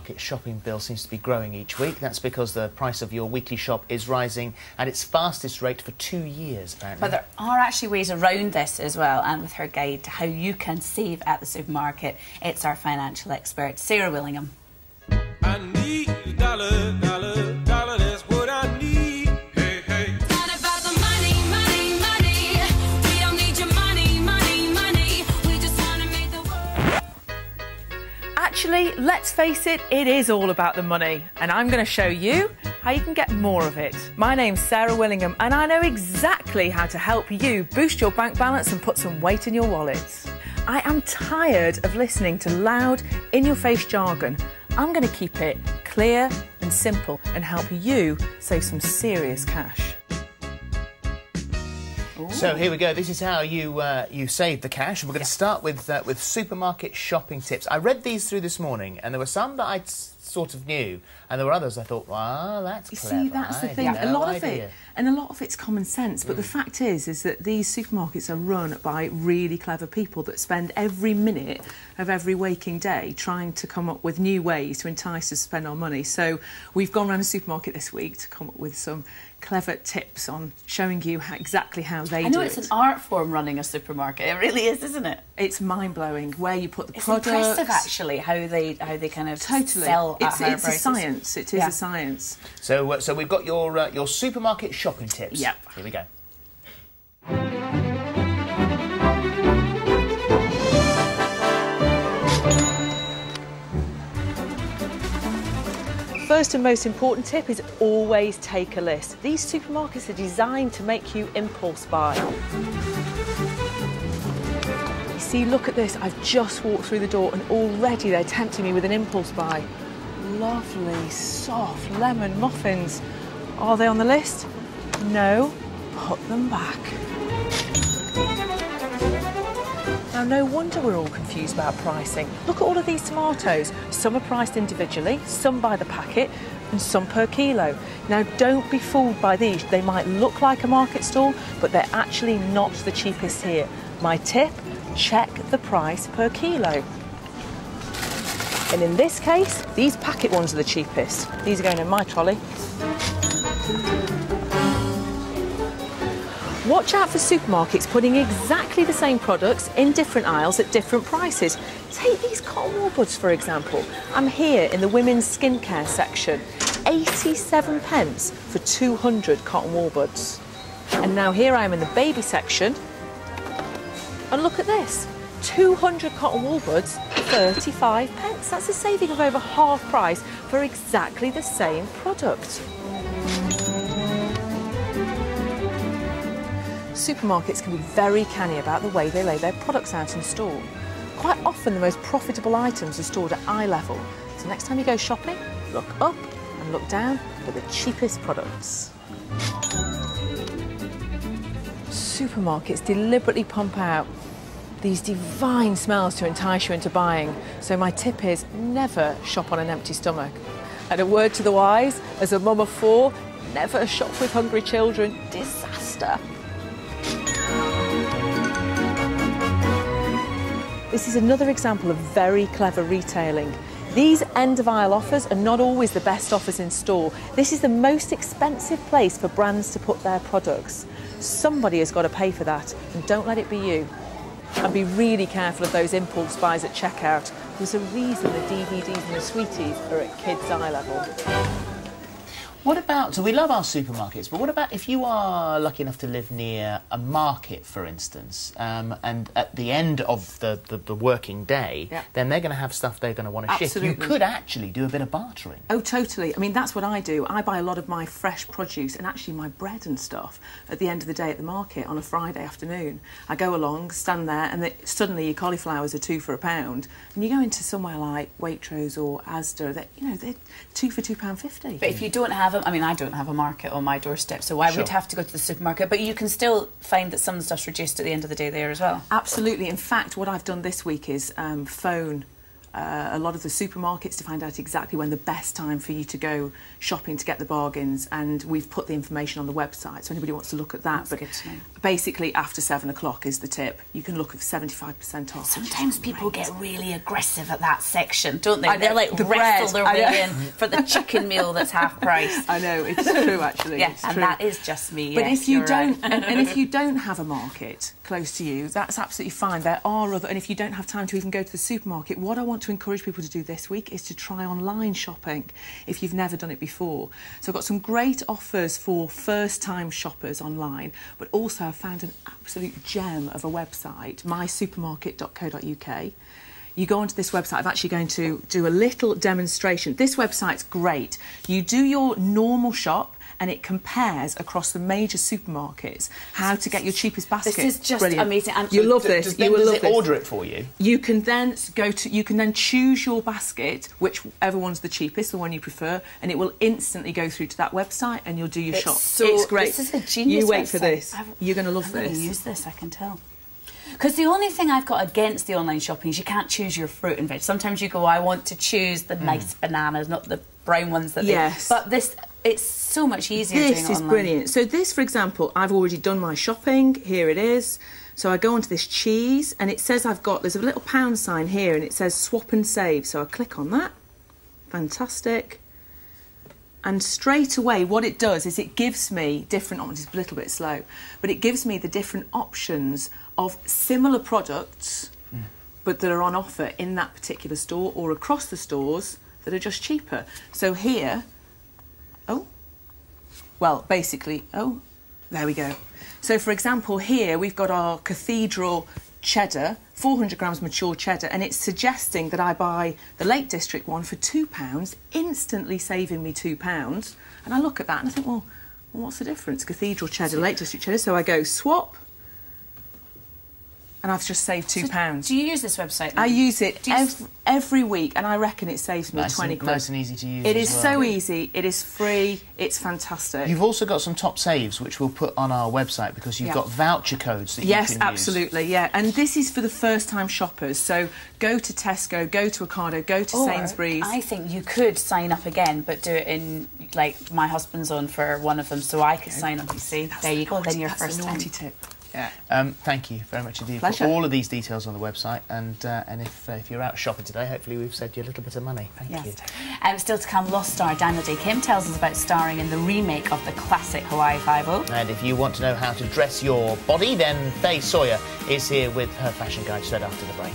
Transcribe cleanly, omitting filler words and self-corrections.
supermarket shopping bill seems to be growing each week. That's because the price of your weekly shop is rising at its fastest rate for 2 years, apparently. But there are actually ways around this as well, and with her guide to how you can save at the supermarket, it's our financial expert, Sarah Willingham. I need a dollar, dollar, dollar, that's what I need. Hey, hey. It's not about the money, money, money. We don't need your money, money, money. We just want to make the world. Actually, let's face it, it is all about the money, and I'm going to show you how you can get more of it. My name's Sarah Willingham, and I know exactly how to help you boost your bank balance and put some weight in your wallet. I am tired of listening to loud, in-your-face jargon. I'm going to keep it clear and simple and help you save some serious cash. Ooh. So here we go. This is how you save the cash. We're going to start with supermarket shopping tips. I read these through this morning, and there were some that I sort of knew, and there were others I thought, wow, that's clever. You see, that's the thing. No a lot idea. of it, and a lot of it's common sense. But the fact is that these supermarkets are run by really clever people that spend every minute of every waking day trying to come up with new ways to entice us to spend our money. So we've gone around a supermarket this week to come up with some clever tips on showing you exactly how they do it. I know it's an art form running a supermarket. It really is, isn't it? It's mind-blowing where you put the It's products. impressive, actually, how they kind of Totally. sell at higher It's a prices. science. It is Yeah. a science. So we've got your supermarket shopping tips. Yep. Here we go. First and most important tip is always take a list. These supermarkets are designed to make you impulse buy. You see, look at this. I've just walked through the door and already they're tempting me with an impulse buy. Lovely, soft lemon muffins. Are they on the list? No. Put them back. Now, no wonder we're all confused about pricing. Look at all of these tomatoes. Some are priced individually, some by the packet, and some per kilo. Now, don't be fooled by these. They might look like a market stall, but they're actually not the cheapest here. My tip, check the price per kilo. And in this case, these packet ones are the cheapest. These are going in my trolley. Watch out for supermarkets putting exactly the same products in different aisles at different prices. Take these cotton wool buds, for example. I'm here in the women's skincare section. 87 pence for 200 cotton wool buds. And now here I am in the baby section. And look at this. 200 cotton wool buds, 35 pence. That's a saving of over half price for exactly the same product. Supermarkets can be very canny about the way they lay their products out in store. Quite often the most profitable items are stored at eye level. So next time you go shopping, look up and look down for the cheapest products. Supermarkets deliberately pump out these divine smells to entice you into buying. So my tip is never shop on an empty stomach. And a word to the wise, as a mum of 4, never shop with hungry children. Disaster. This is another example of very clever retailing. These end-of-aisle offers are not always the best offers in store. This is the most expensive place for brands to put their products. Somebody has got to pay for that, and don't let it be you. And be really careful of those impulse buys at checkout. There's a reason the DVDs and the sweeties are at kids' eye level. What about, so we love our supermarkets, but what about if you are lucky enough to live near a market, for instance, and at the end of the working day, Yeah. then they're going to have stuff they're going to want to shift. You Absolutely. could actually do a bit of bartering. Oh, totally. I mean, that's what I do. I buy a lot of my fresh produce and actually my bread and stuff at the end of the day at the market on a Friday afternoon. I go along, stand there, and suddenly your cauliflowers are £2 for £1. And you go into somewhere like Waitrose or Asda, they're 2 for £2.50. But if you don't have I mean, I don't have a market on my doorstep, so I would have to go to the supermarket. But you can still find that some of the stuff's reduced at the end of the day there as well. Absolutely. In fact, what I've done this week is phone a lot of the supermarkets to find out exactly when the best time for you to go shopping to get the bargains, and we've put the information on the website, so anybody wants to look at that. That's good to know. basically after 7 o'clock is the tip. You can look at 75% off. Sometimes people get really aggressive at that section, don't they? I know, They're like the wrestle bread, their I know. way in for the chicken meal that's half price. I know, it's true actually. Yeah, it's and true. that is just me. But yes, if you you're don't, right. and if you don't have a market close to you, that's absolutely fine. There are other, and if you don't have time to even go to the supermarket, what I want to encourage people to do this week is to try online shopping if you've never done it before. So I've got some great offers for first-time shoppers online, but also I've found an absolute gem of a website, mysupermarket.co.uk. You go onto this website. I'm actually going to do a little demonstration. This website's great. You do your normal shop and it compares across the major supermarkets how to get your cheapest basket. This is just Brilliant. amazing. And You'll love this. You will Does love it this. order it for you? You can then you can then choose your basket, whichever one's the cheapest, the one you prefer, and it will instantly go through to that website and you'll do your shop. It's great. This is a genius. You wait for website. this. You're going to love I'm this. going to use this, I can tell. Because the only thing I've got against the online shopping is you can't choose your fruit and veg. Sometimes you go, I want to choose the nice bananas, not the brown ones that Yes. But this, it's so much easier doing it This is online. brilliant. So this, for example, I've already done my shopping. Here it is. So I go onto this cheese and it says there's a little pound sign here and it says swap and save. So I click on that. Fantastic. And straight away what it does is it gives me different options. It's a little bit slow, but it gives me the different options of similar products but that are on offer in that particular store or across the stores that are just cheaper. So here, there we go. So for example, here we've got our Cathedral cheddar, 400 grams mature cheddar, and it's suggesting that I buy the Lake District one for £2, instantly saving me £2. And I look at that and I think, well, what's the difference? Cathedral cheddar, Lake District cheddar. So I go swap, and I've just saved £2. Do you use this website now? I use it every week, and I reckon it saves me 20 quid. Nice and easy to use. It as is well. so easy. It is free. It's fantastic. You've also got some top saves, which we'll put on our website because you've Yeah. got voucher codes that you Yes, can use. absolutely, yeah. And this is for the first-time shoppers. So go to Tesco, go to Ocado, go to Or Sainsbury's. I think you could sign up again, but do it in, like, my husband's on for one of them, so I could sign up, you see. There you go, then your That's first a time. naughty tip. Yeah. Thank you very much indeed Pleasure. for all of these details on the website. And if you're out shopping today, hopefully we've saved you a little bit of money. Thank you. Still to come, Lost star Daniel Day Kim tells us about starring in the remake of the classic Hawaii Five-0. And if you want to know how to dress your body, then Faye Sawyer is here with her fashion guide straight after the break.